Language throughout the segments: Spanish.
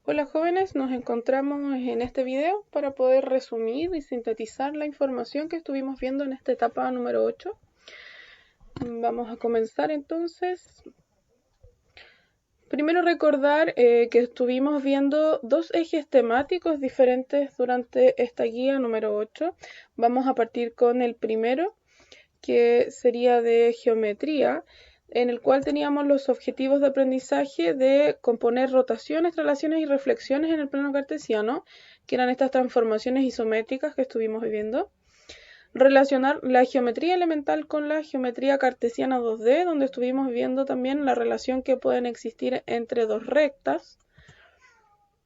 Hola jóvenes, nos encontramos en este video para poder resumir y sintetizar la información que estuvimos viendo en esta etapa número 8. Vamos a comenzar entonces. Primero recordar que estuvimos viendo dos ejes temáticos diferentes durante esta guía número 8. Vamos a partir con el primero, que sería de geometría, en el cual teníamos los objetivos de aprendizaje de componer rotaciones, traslaciones y reflexiones en el plano cartesiano, que eran estas transformaciones isométricas que estuvimos viviendo. Relacionar la geometría elemental con la geometría cartesiana 2D, donde estuvimos viendo también la relación que pueden existir entre dos rectas.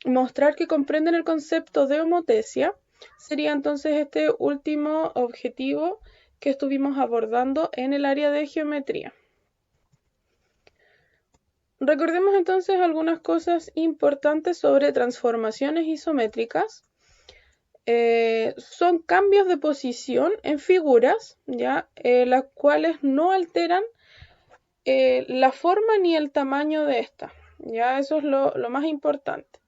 Mostrar que comprenden el concepto de homotesia. Sería entonces este último objetivo que estuvimos abordando en el área de geometría. Recordemos entonces algunas cosas importantes sobre transformaciones isométricas. Son cambios de posición en figuras, ¿ya? Las cuales no alteran la forma ni el tamaño de esta. ¿Ya? Eso es lo más importante.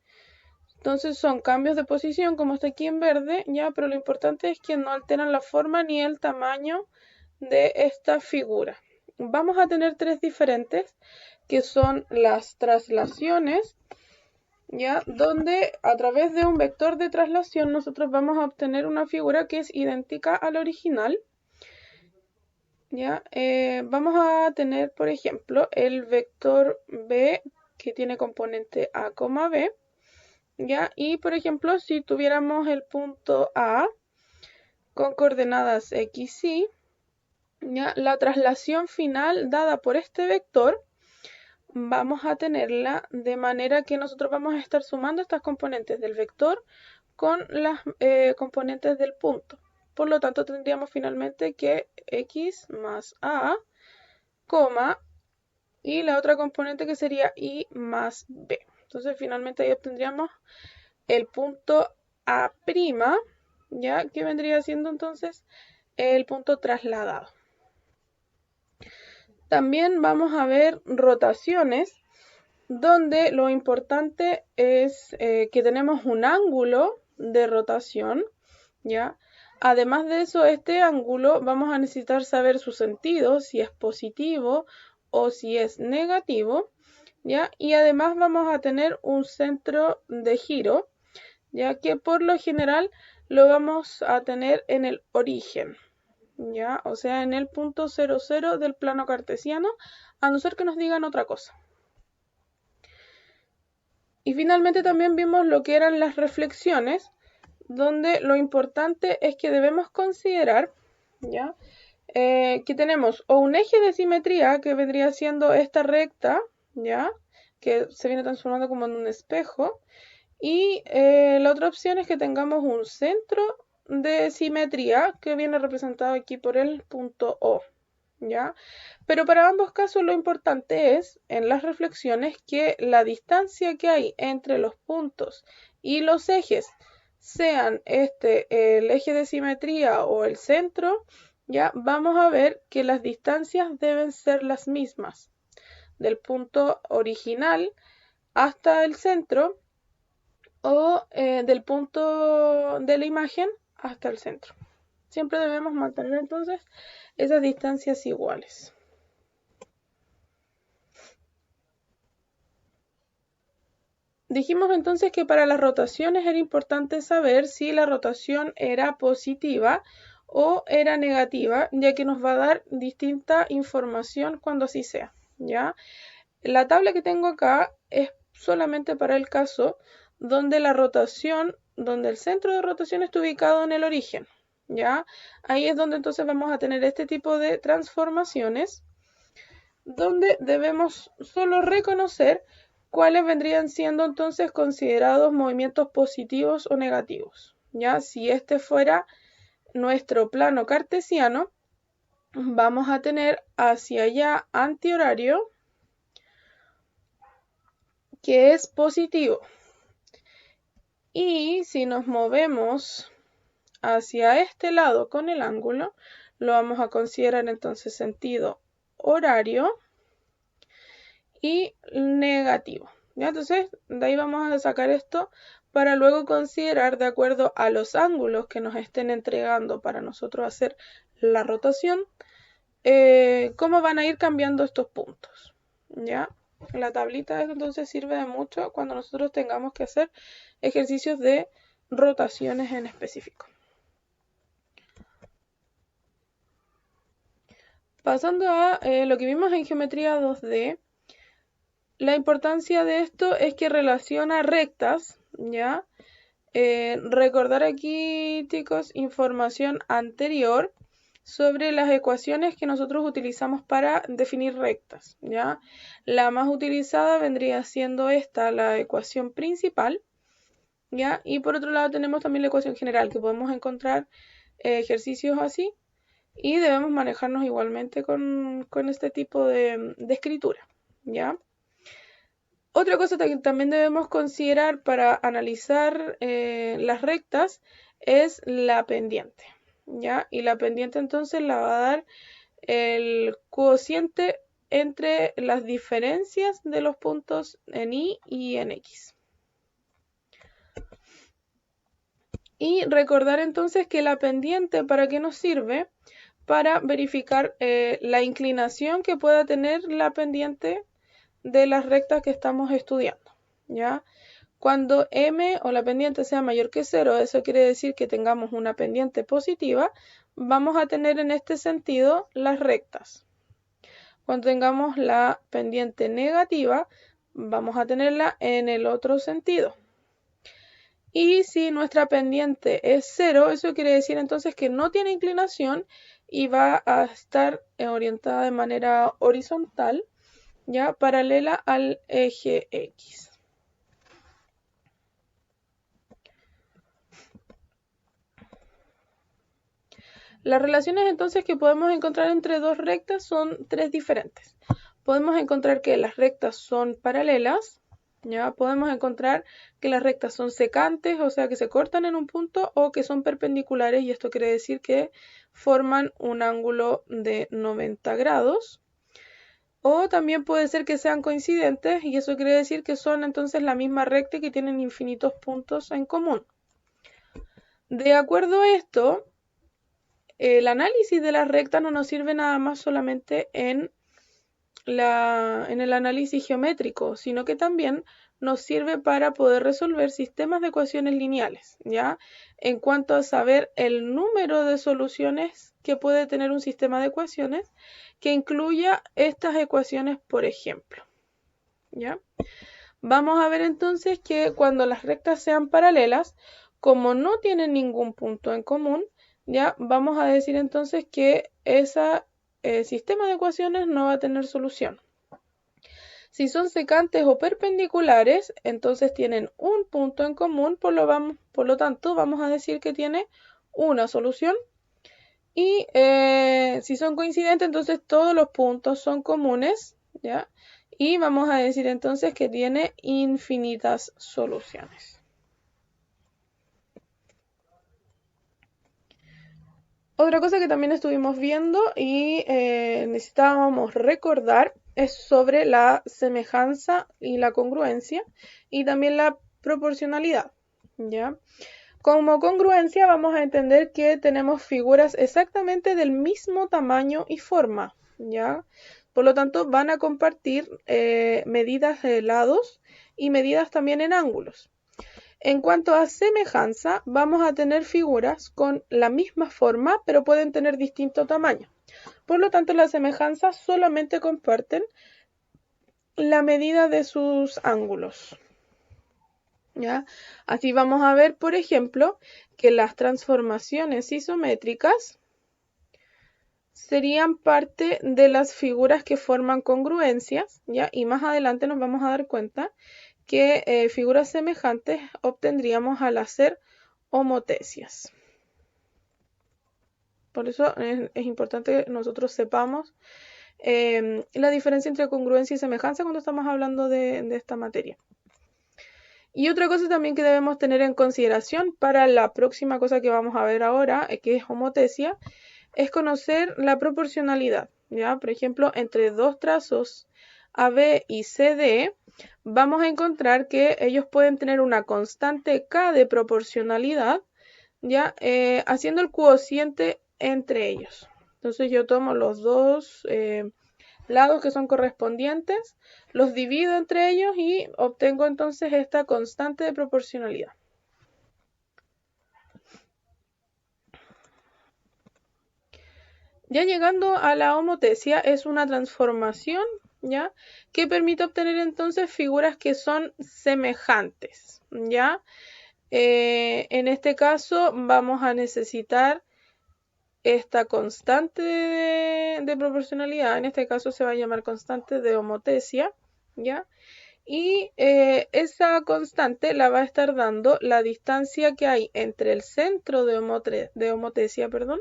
Entonces son cambios de posición, como está aquí en verde, ¿ya? Pero lo importante es que no alteran la forma ni el tamaño de esta figura. Vamos a tener tres diferentes, que son las traslaciones, ¿ya? Donde a través de un vector de traslación nosotros vamos a obtener una figura que es idéntica a la original. ¿Ya? Vamos a tener, por ejemplo, el vector B que tiene componente A, B. ¿Ya? Y, por ejemplo, si tuviéramos el punto A con coordenadas X, Y, ¿ya? La traslación final dada por este vector vamos a tenerla de manera que nosotros vamos a estar sumando estas componentes del vector con las componentes del punto. Por lo tanto, tendríamos finalmente que X más A, coma, y la otra componente que sería Y más B. Entonces, finalmente ahí obtendríamos el punto A', ¿ya? Que vendría siendo entonces el punto trasladado. También vamos a ver rotaciones, donde lo importante es que tenemos un ángulo de rotación, ¿ya? Además de eso, este ángulo vamos a necesitar saber su sentido, si es positivo o si es negativo, ¿ya? Y además vamos a tener un centro de giro, ya que por lo general lo vamos a tener en el origen, ¿ya? O sea, en el punto 00 del plano cartesiano, a no ser que nos digan otra cosa. Y finalmente también vimos lo que eran las reflexiones, donde lo importante es que debemos considerar, ¿ya? Que tenemos o un eje de simetría, que vendría siendo esta recta, ¿ya? Que se viene transformando como en un espejo, y la otra opción es que tengamos un centro de simetría, que viene representado aquí por el punto O, ¿ya? Pero para ambos casos lo importante es, en las reflexiones, que la distancia que hay entre los puntos y los ejes, sean el eje de simetría o el centro, ya vamos a ver que las distancias deben ser las mismas, del punto original hasta el centro o del punto de la imagen hasta el centro. Siempre debemos mantener entonces esas distancias iguales. Dijimos entonces que para las rotaciones era importante saber si la rotación era positiva o era negativa, ya que nos va a dar distinta información cuando así sea, ¿ya? La tabla que tengo acá es solamente para el caso donde la rotación, donde el centro de rotación está ubicado en el origen, ¿ya? Ahí es donde entonces vamos a tener este tipo de transformaciones, donde debemos solo reconocer cuáles vendrían siendo entonces considerados movimientos positivos o negativos. Ya, si este fuera nuestro plano cartesiano, vamos a tener hacia allá antihorario, que es positivo. Y si nos movemos hacia este lado con el ángulo, lo vamos a considerar entonces sentido horario y negativo. ¿Ya? Entonces, de ahí vamos a sacar esto para luego considerar, de acuerdo a los ángulos que nos estén entregando para nosotros hacer la rotación, cómo van a ir cambiando estos puntos. ¿Ya? La tablita entonces sirve de mucho cuando nosotros tengamos que hacer ejercicios de rotaciones en específico. Pasando a lo que vimos en geometría 2D, la importancia de esto es que relaciona rectas, ¿ya? Recordar aquí, chicos, información anterior sobre las ecuaciones que nosotros utilizamos para definir rectas, ¿ya? La más utilizada vendría siendo esta, la ecuación principal, ¿ya? Y por otro lado tenemos también la ecuación general, que podemos encontrar ejercicios así, y debemos manejarnos igualmente con este tipo de escritura, ¿ya? Otra cosa que también debemos considerar para analizar las rectas es la pendiente, ¿ya? Y la pendiente entonces la va a dar el cociente entre las diferencias de los puntos en Y y en X. Y recordar entonces que la pendiente, ¿para qué nos sirve? Para verificar la inclinación que pueda tener la pendiente de las rectas que estamos estudiando, ¿ya? Cuando m o la pendiente sea mayor que 0, eso quiere decir que tengamos una pendiente positiva, vamos a tener en este sentido las rectas. Cuando tengamos la pendiente negativa, vamos a tenerla en el otro sentido. Y si nuestra pendiente es 0, eso quiere decir entonces que no tiene inclinación y va a estar orientada de manera horizontal, ya paralela al eje X. Las relaciones entonces que podemos encontrar entre dos rectas son tres diferentes. Podemos encontrar que las rectas son paralelas, ¿ya? Podemos encontrar que las rectas son secantes, o sea que se cortan en un punto, o que son perpendiculares, y esto quiere decir que forman un ángulo de 90 grados. O también puede ser que sean coincidentes, y eso quiere decir que son entonces la misma recta y que tienen infinitos puntos en común. De acuerdo a esto, el análisis de las rectas no nos sirve nada más solamente en el análisis geométrico, sino que también nos sirve para poder resolver sistemas de ecuaciones lineales, ¿ya? En cuanto a saber el número de soluciones que puede tener un sistema de ecuaciones que incluya estas ecuaciones, por ejemplo, ¿ya? Vamos a ver entonces que cuando las rectas sean paralelas, como no tienen ningún punto en común, ya vamos a decir entonces que ese sistema de ecuaciones no va a tener solución. Si son secantes o perpendiculares, entonces tienen un punto en común, por lo tanto vamos a decir que tiene una solución. Y si son coincidentes, entonces todos los puntos son comunes, ¿ya? Y vamos a decir entonces que tiene infinitas soluciones. Otra cosa que también estuvimos viendo y necesitábamos recordar es sobre la semejanza y la congruencia y también la proporcionalidad, ¿ya? Como congruencia vamos a entender que tenemos figuras exactamente del mismo tamaño y forma, ¿ya? Por lo tanto, van a compartir medidas de lados y medidas también en ángulos. En cuanto a semejanza, vamos a tener figuras con la misma forma, pero pueden tener distinto tamaño. Por lo tanto, las semejanzas solamente comparten la medida de sus ángulos, ¿ya? Así vamos a ver, por ejemplo, que las transformaciones isométricas serían parte de las figuras que forman congruencias, ¿ya? Y más adelante nos vamos a dar cuenta que figuras semejantes obtendríamos al hacer homotecias. Por eso es importante que nosotros sepamos la diferencia entre congruencia y semejanza cuando estamos hablando de esta materia. Y otra cosa también que debemos tener en consideración para la próxima cosa que vamos a ver ahora, que es homotecia, es conocer la proporcionalidad, ¿ya? Por ejemplo, entre dos trazos AB y CD, vamos a encontrar que ellos pueden tener una constante K de proporcionalidad, ya haciendo el cociente entre ellos. Entonces yo tomo los dos lados que son correspondientes, los divido entre ellos y obtengo entonces esta constante de proporcionalidad. Ya llegando a la homotesia, es una transformación, ¿ya? Que permite obtener entonces figuras que son semejantes, ¿ya? En este caso vamos a necesitar esta constante de proporcionalidad, en este caso se va a llamar constante de homotesia, ¿ya? Y esa constante la va a estar dando la distancia que hay entre el centro de homotesia, perdón,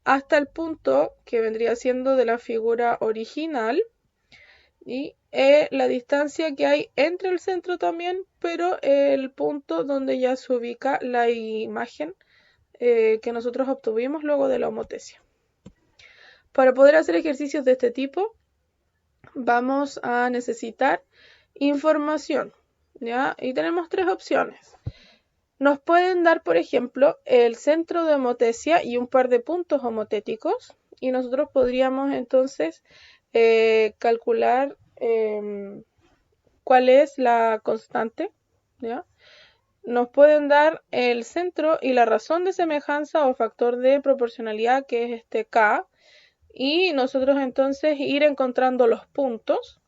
hasta el punto que vendría siendo de la figura original y la distancia que hay entre el centro también, pero el punto donde ya se ubica la imagen que nosotros obtuvimos luego de la homotesia. Para poder hacer ejercicios de este tipo vamos a necesitar información, ¿ya? Y tenemos tres opciones. Nos pueden dar, por ejemplo, el centro de homotesia y un par de puntos homotéticos y nosotros podríamos entonces calcular cuál es la constante, ¿ya? Nos pueden dar el centro y la razón de semejanza o factor de proporcionalidad, que es este K, y nosotros entonces ir encontrando los puntos.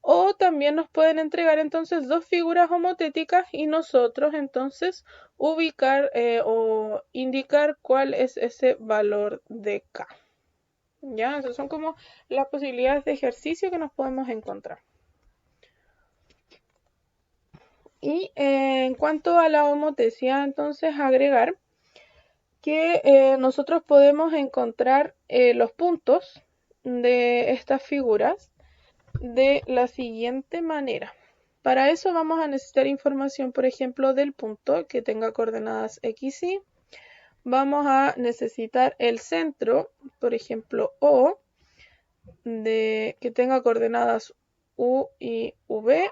O también nos pueden entregar entonces dos figuras homotéticas y nosotros entonces ubicar o indicar cuál es ese valor de K. ¿Ya? Esas son como las posibilidades de ejercicio que nos podemos encontrar. Y en cuanto a la homotesia, entonces agregar que nosotros podemos encontrar los puntos de estas figuras de la siguiente manera. Para eso vamos a necesitar información, por ejemplo, del punto que tenga coordenadas x, y. Vamos a necesitar el centro, por ejemplo, O, que tenga coordenadas u y v.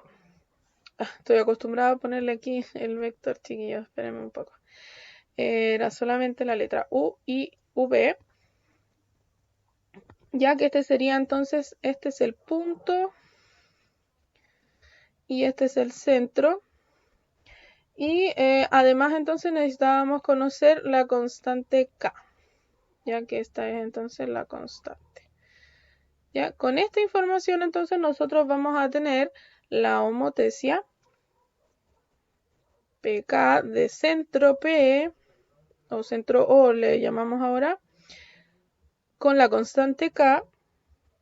Estoy acostumbrada a ponerle aquí el vector, chiquillos, espérenme un poco. Era solamente la letra u y v. Ya que este sería entonces, este es el punto y este es el centro. Y además entonces necesitábamos conocer la constante K, ya que esta es entonces la constante. Ya, con esta información entonces nosotros vamos a tener la homotesia PK de centro P o centro O le llamamos ahora, con la constante K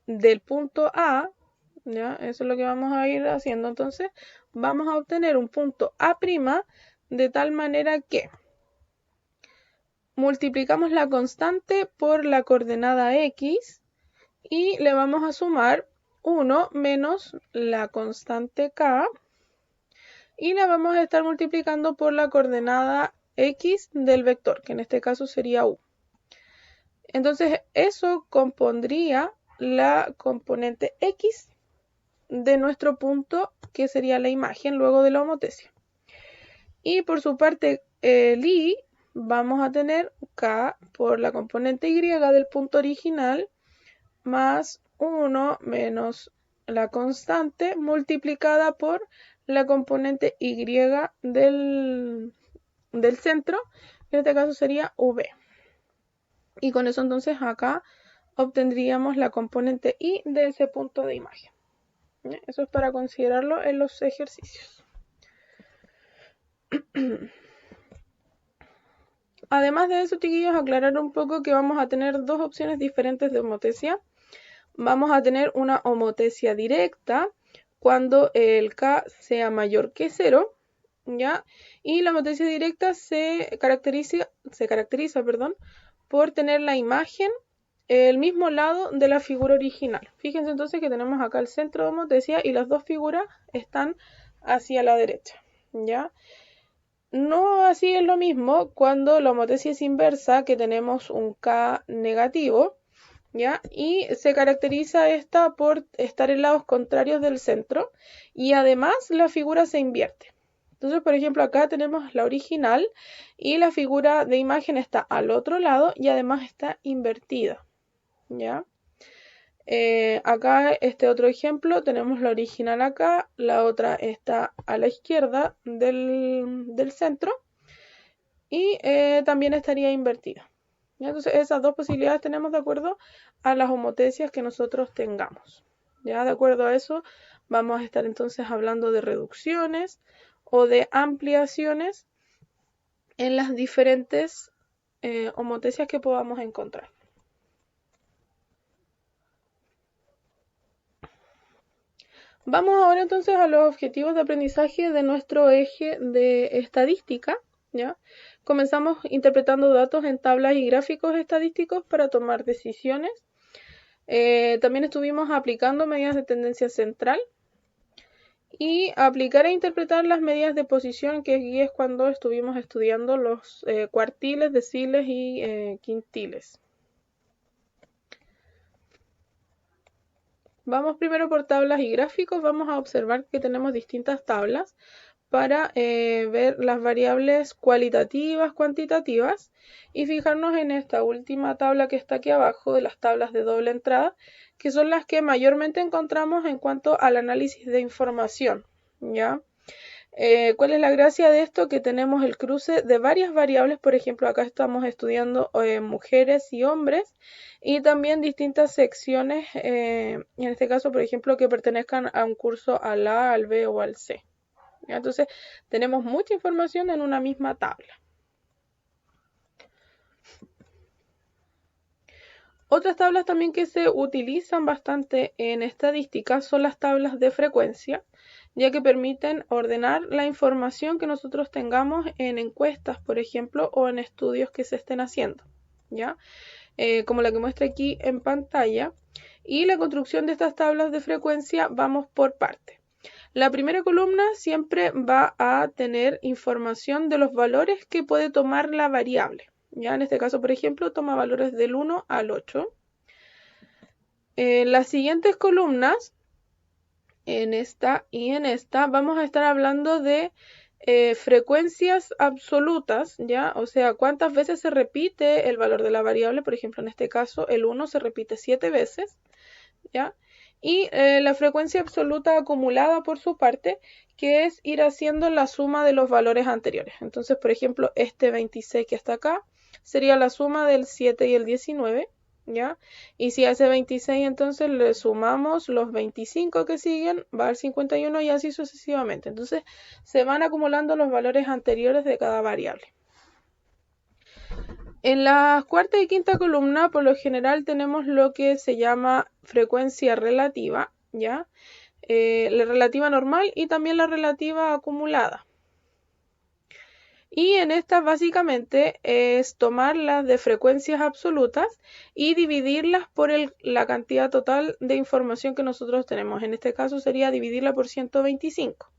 del punto A, ¿ya? Eso es lo que vamos a ir haciendo. Entonces vamos a obtener un punto A' de tal manera que multiplicamos la constante por la coordenada X y le vamos a sumar 1 menos la constante K y la vamos a estar multiplicando por la coordenada X del vector, que en este caso sería U. Entonces eso compondría la componente X de nuestro punto, que sería la imagen luego de la homotesia. Y por su parte, el Y vamos a tener K por la componente Y del punto original más 1 menos la constante multiplicada por la componente Y del centro, que en este caso sería V. Y con eso entonces acá obtendríamos la componente Y de ese punto de imagen. Eso es para considerarlo en los ejercicios. Además de eso, chiquillos, aclarar un poco que vamos a tener dos opciones diferentes de homotesia. Vamos a tener una homotesia directa cuando el K sea mayor que 0, ¿ya? Y la homotesia directa se caracteriza, por tener la imagen el mismo lado de la figura original. Fíjense entonces que tenemos acá el centro de homotesia y las dos figuras están hacia la derecha, ¿ya? No así es lo mismo cuando la homotesia es inversa, que tenemos un K negativo, ¿ya? Y se caracteriza esta por estar en lados contrarios del centro y además la figura se invierte. Entonces, por ejemplo, acá tenemos la original y la figura de imagen está al otro lado y además está invertida, ¿ya? Acá este otro ejemplo, tenemos la original acá, la otra está a la izquierda del centro y también estaría invertida. ¿Ya? Entonces esas dos posibilidades tenemos de acuerdo a las homotecias que nosotros tengamos. Ya de acuerdo a eso vamos a estar entonces hablando de reducciones o de ampliaciones en las diferentes homotecias que podamos encontrar. Vamos ahora entonces a los objetivos de aprendizaje de nuestro eje de estadística, ¿ya? Comenzamos interpretando datos en tablas y gráficos estadísticos para tomar decisiones. También estuvimos aplicando medidas de tendencia central y aplicar e interpretar las medidas de posición, que aquí es cuando estuvimos estudiando los cuartiles, deciles y quintiles. Vamos primero por tablas y gráficos. Vamos a observar que tenemos distintas tablas para ver las variables cualitativas, cuantitativas y fijarnos en esta última tabla que está aquí abajo de las tablas de doble entrada, que son las que mayormente encontramos en cuanto al análisis de información, ¿ya? ¿Cuál es la gracia de esto? Que tenemos el cruce de varias variables, por ejemplo, acá estamos estudiando mujeres y hombres y también distintas secciones, en este caso, por ejemplo, que pertenezcan a un curso al A, al B o al C. ¿Ya? Entonces, tenemos mucha información en una misma tabla. Otras tablas también que se utilizan bastante en estadística son las tablas de frecuencia, ya que permiten ordenar la información que nosotros tengamos en encuestas, por ejemplo, o en estudios que se estén haciendo, ¿ya? Como la que muestra aquí en pantalla. Y la construcción de estas tablas de frecuencia vamos por parte. La primera columna siempre va a tener información de los valores que puede tomar la variable. Ya en este caso, por ejemplo, toma valores del 1 al 8. En las siguientes columnas, en esta y en esta, vamos a estar hablando de frecuencias absolutas, ¿ya? O sea, cuántas veces se repite el valor de la variable. Por ejemplo, en este caso, el 1 se repite 7 veces, ¿ya? Y la frecuencia absoluta acumulada por su parte, que es ir haciendo la suma de los valores anteriores. Entonces, por ejemplo, este 26 que está acá sería la suma del 7 y el 19, ¿ya? Y si a ese 26 entonces le sumamos los 25 que siguen, va al 51 y así sucesivamente. Entonces, se van acumulando los valores anteriores de cada variable. En la cuarta y quinta columna, por lo general, tenemos lo que se llama frecuencia relativa, ¿ya? La relativa normal y también la relativa acumulada. Y en esta básicamente es tomar las de frecuencias absolutas y dividirlas por la cantidad total de información que nosotros tenemos. En este caso sería dividirla por 125.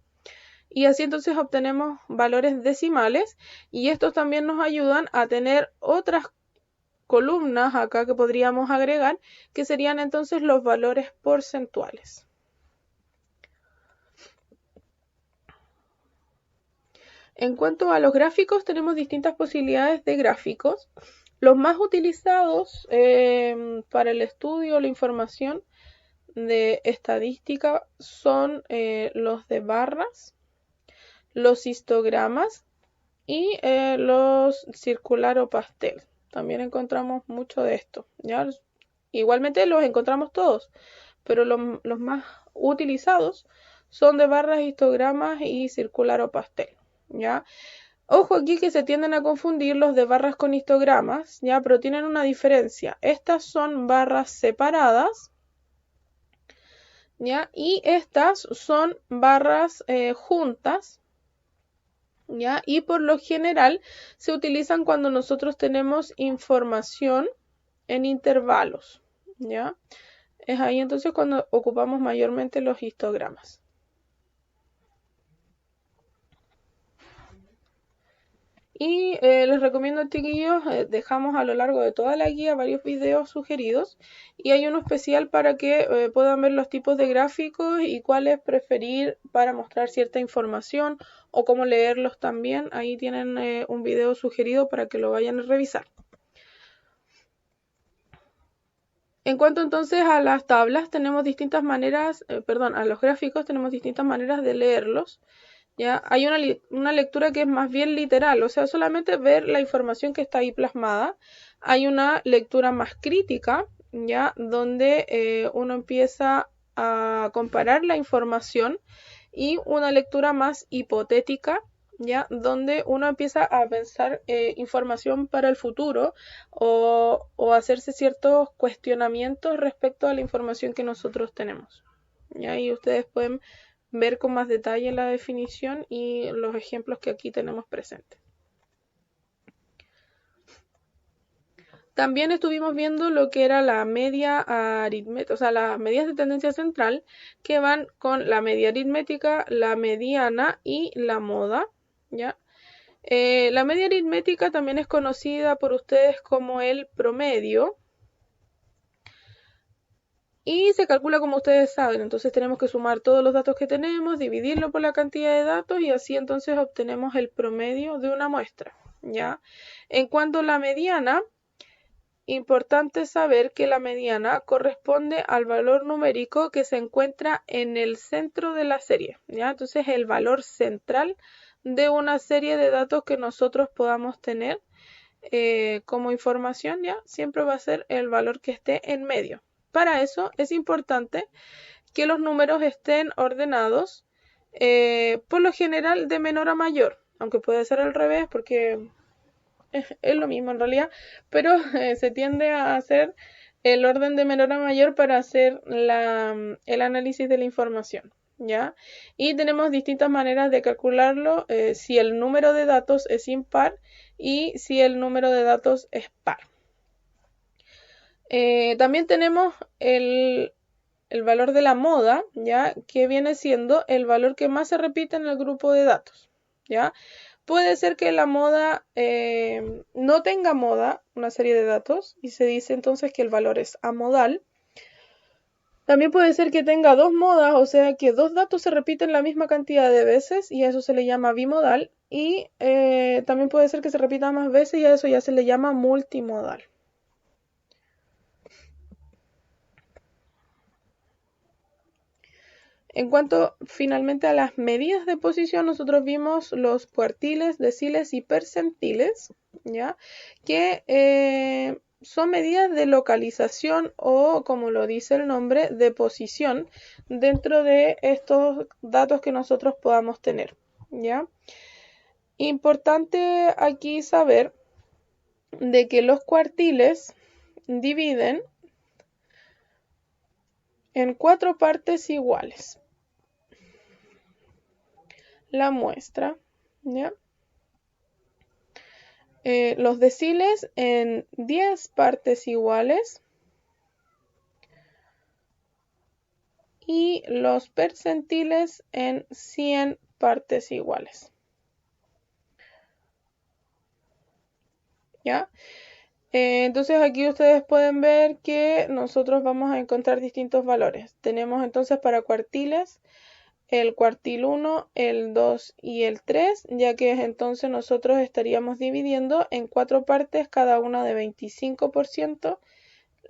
Y así entonces obtenemos valores decimales y estos también nos ayudan a tener otras columnas acá que podríamos agregar, que serían entonces los valores porcentuales. En cuanto a los gráficos, tenemos distintas posibilidades de gráficos. Los más utilizados para el estudio o la información de estadística son los de barras, los histogramas y los circular o pastel. También encontramos mucho de esto, ¿ya? Igualmente los encontramos todos, pero los más utilizados son de barras, histogramas y circular o pastel, ¿ya? Ojo aquí que se tienden a confundir los de barras con histogramas, ¿ya? Pero tienen una diferencia. Estas son barras separadas, ¿ya? Y estas son barras juntas, ¿ya? Y por lo general se utilizan cuando nosotros tenemos información en intervalos, ¿ya? Es ahí entonces cuando ocupamos mayormente los histogramas. Y les recomiendo, chiquillos, dejamos a lo largo de toda la guía varios videos sugeridos y hay uno especial para que puedan ver los tipos de gráficos y cuáles preferir para mostrar cierta información o cómo leerlos también. Ahí tienen un video sugerido para que lo vayan a revisar. En cuanto entonces a las tablas, tenemos distintas maneras, a los gráficos tenemos distintas maneras de leerlos. ¿Ya? Hay una lectura que es más bien literal, o sea, solamente ver la información que está ahí plasmada. Hay una lectura más crítica, ¿ya? Donde uno empieza a comparar la información y una lectura más hipotética, ¿ya? Donde uno empieza a pensar información para el futuro o hacerse ciertos cuestionamientos respecto a la información que nosotros tenemos. ¿Ya? Y ustedes pueden ver con más detalle la definición y los ejemplos que aquí tenemos presentes. También estuvimos viendo lo que era la media aritmética, o sea, las medidas de tendencia central que van con la media aritmética, la mediana y la moda, ¿ya? La media aritmética también es conocida por ustedes como el promedio, y se calcula como ustedes saben, entonces tenemos que sumar todos los datos que tenemos, dividirlo por la cantidad de datos y así entonces obtenemos el promedio de una muestra, ¿ya? En cuanto a la mediana, importante saber que la mediana corresponde al valor numérico que se encuentra en el centro de la serie, ¿ya? Entonces el valor central de una serie de datos que nosotros podamos tener como información, ¿ya? Siempre va a ser el valor que esté en medio. Para eso es importante que los números estén ordenados por lo general de menor a mayor, aunque puede ser al revés porque es lo mismo en realidad, pero se tiende a hacer el orden de menor a mayor para hacer el análisis de la información, ¿ya? Y tenemos distintas maneras de calcularlo, si el número de datos es impar y si el número de datos es par. También tenemos el valor de la moda, ¿ya? Que viene siendo el valor que más se repite en el grupo de datos, ¿ya? Puede ser que la moda no tenga moda, una serie de datos, y se dice entonces que el valor es amodal. También puede ser que tenga dos modas, o sea que dos datos se repiten la misma cantidad de veces y a eso se le llama bimodal. Y también puede ser que se repita más veces y a eso ya se le llama multimodal. En cuanto finalmente a las medidas de posición, nosotros vimos los cuartiles, deciles y percentiles, ¿ya? Que son medidas de localización o, como lo dice el nombre, de posición dentro de estos datos que nosotros podamos tener, ¿ya? Importante aquí saber de que los cuartiles dividen en 4 partes iguales la muestra, ¿ya? Los deciles en 10 partes iguales y los percentiles en 100 partes iguales, ¿ya? Entonces aquí ustedes pueden ver que nosotros vamos a encontrar distintos valores. Tenemos entonces para cuartiles el cuartil 1, el 2 y el 3, ya que entonces nosotros estaríamos dividiendo en 4 partes, cada una de 25%,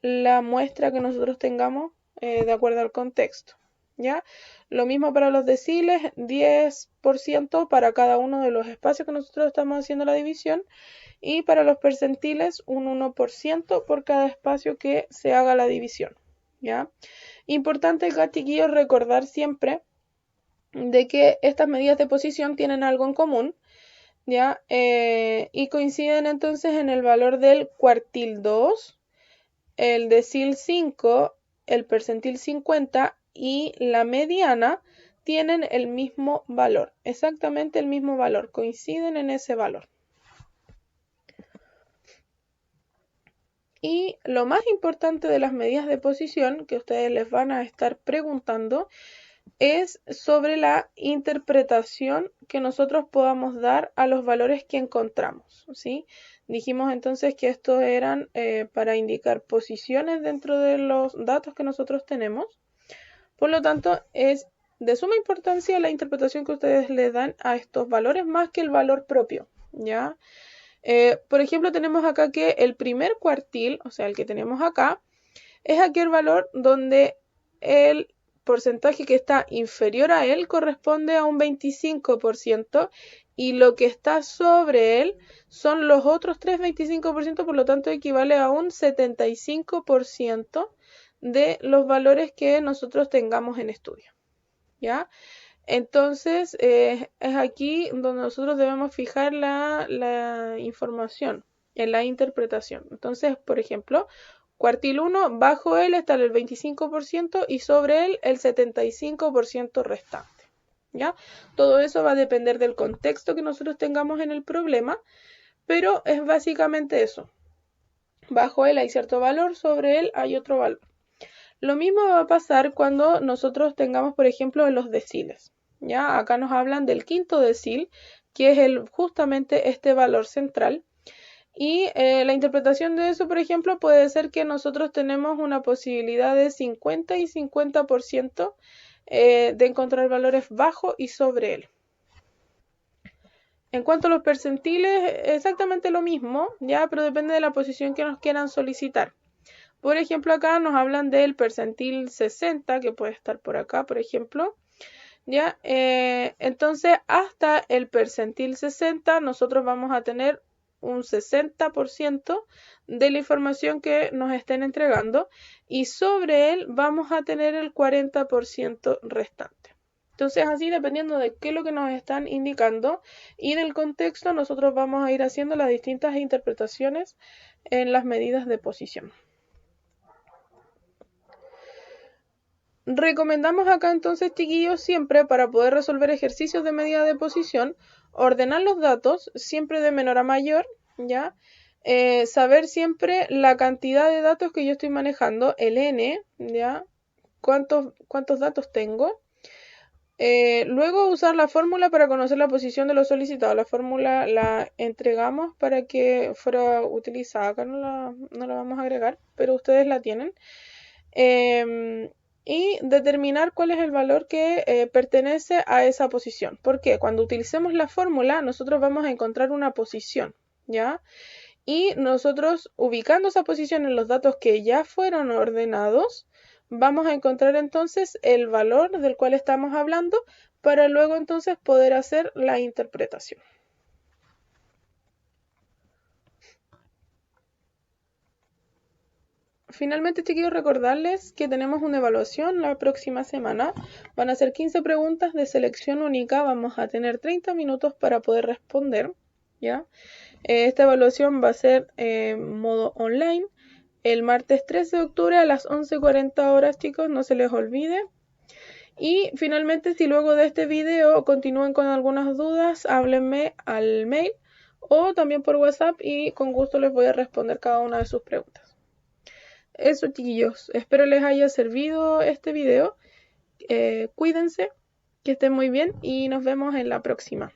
la muestra que nosotros tengamos de acuerdo al contexto, ¿ya? Lo mismo para los deciles, 10% para cada uno de los espacios que nosotros estamos haciendo la división, y para los percentiles un 1% por cada espacio que se haga la división, ¿ya? Importante acá, chiquillos, recordar siempre de que estas medidas de posición tienen algo en común, ¿ya? Y coinciden entonces en el valor del cuartil 2, el decil 5, el percentil 50 y la mediana tienen el mismo valor, exactamente el mismo valor, coinciden en ese valor. Y lo más importante de las medidas de posición que ustedes les van a estar preguntando es sobre la interpretación que nosotros podamos dar a los valores que encontramos, ¿sí? Dijimos entonces que estos eran para indicar posiciones dentro de los datos que nosotros tenemos. Por lo tanto, es de suma importancia la interpretación que ustedes le dan a estos valores más que el valor propio, ¿ya? Por ejemplo, tenemos acá que el primer cuartil, o sea, el que tenemos acá, es aquel valor donde el porcentaje que está inferior a él corresponde a un 25% y lo que está sobre él son los otros 3 25%, por lo tanto equivale a un 75% de los valores que nosotros tengamos en estudio, ¿ya? Entonces, es aquí donde nosotros debemos fijar la información en la interpretación. Entonces, por ejemplo, cuartil 1, bajo él está el 25% y sobre él el 75% restante, ¿ya? Todo eso va a depender del contexto que nosotros tengamos en el problema, pero es básicamente eso. Bajo él hay cierto valor, sobre él hay otro valor. Lo mismo va a pasar cuando nosotros tengamos, por ejemplo, los deciles. ¿Ya? Acá nos hablan del quinto decil, que es justamente este valor central. Y la interpretación de eso, por ejemplo, puede ser que nosotros tenemos una posibilidad de 50 y 50% de encontrar valores bajo y sobre él. En cuanto a los percentiles, exactamente lo mismo, ya, pero depende de la posición que nos quieran solicitar. Por ejemplo, acá nos hablan del percentil 60, que puede estar por acá, por ejemplo. ¿Ya? Entonces, hasta el percentil 60, nosotros vamos a tener un 60% de la información que nos estén entregando y sobre él vamos a tener el 40% restante. Entonces, así dependiendo de qué es lo que nos están indicando y del contexto, nosotros vamos a ir haciendo las distintas interpretaciones en las medidas de posición. Recomendamos acá entonces, chiquillos, siempre para poder resolver ejercicios de medida de posición, ordenar los datos siempre de menor a mayor, ¿ya? Saber siempre la cantidad de datos que yo estoy manejando, el n, ¿ya? ¿Cuántos datos tengo? Luego usar la fórmula para conocer la posición de los solicitados. La fórmula la entregamos para que fuera utilizada. Acá no la vamos a agregar, pero ustedes la tienen. Y determinar cuál es el valor que pertenece a esa posición. Porque cuando utilicemos la fórmula, nosotros vamos a encontrar una posición, ¿ya? Y nosotros, ubicando esa posición en los datos que ya fueron ordenados, vamos a encontrar entonces el valor del cual estamos hablando para luego entonces poder hacer la interpretación. Finalmente, quiero recordarles que tenemos una evaluación la próxima semana. Van a ser 15 preguntas de selección única. Vamos a tener 30 minutos para poder responder, ¿ya? Esta evaluación va a ser en modo online el martes 13 de octubre a las 11:40 horas, chicos, no se les olvide. Y finalmente, si luego de este video continúan con algunas dudas, háblenme al mail o también por WhatsApp y con gusto les voy a responder cada una de sus preguntas. Eso, chiquillos, espero les haya servido este video. Cuídense, que estén muy bien y nos vemos en la próxima.